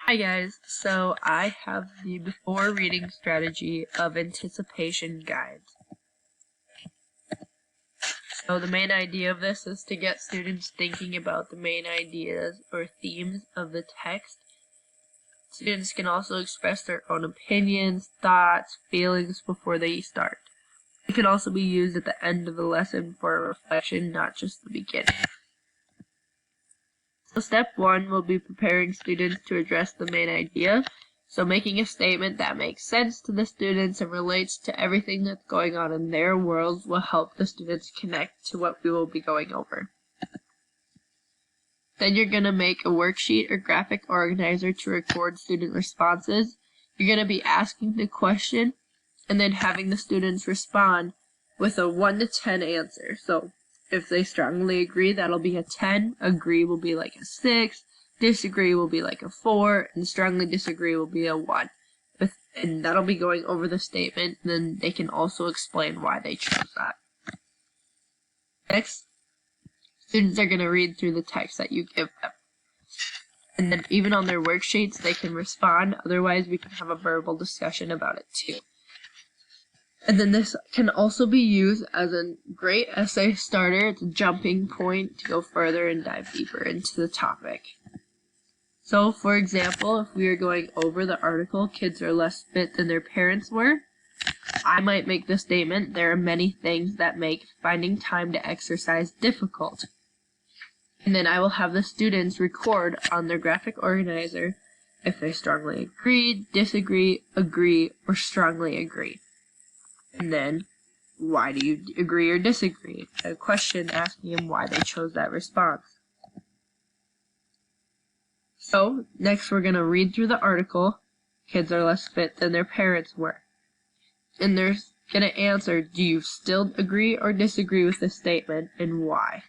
Hi guys, so I have the before reading strategy of anticipation guides. So the main idea of this is to get students thinking about the main ideas or themes of the text. Students can also express their own opinions, thoughts, feelings before they start. It can also be used at the end of the lesson for a reflection, not just the beginning. So step 1 will be preparing students to address the main idea. So making a statement that makes sense to the students and relates to everything that's going on in their worlds will help the students connect to what we will be going over. Then you're going to make a worksheet or graphic organizer to record student responses. You're going to be asking the question and then having the students respond with a 1 to 10 answer. So if they strongly agree, that'll be a 10. Agree will be like a 6. Disagree will be like a 4. And strongly disagree will be a 1. And that'll be going over the statement. And then they can also explain why they chose that. Next, students are going to read through the text that you give them. And then even on their worksheets, they can respond. Otherwise, we can have a verbal discussion about it too. And then this can also be used as a great essay starter. It's a jumping point to go further and dive deeper into the topic. So, for example, if we are going over the article, kids are less fit than their parents were, I might make the statement, there are many things that make finding time to exercise difficult. And then I will have the students record on their graphic organizer if they strongly agree, disagree, agree, or strongly agree. And then, why do you agree or disagree? A question asking them why they chose that response. So, next we're going to read through the article, kids are less fit than their parents were. And they're going to answer, do you still agree or disagree with this statement, and why?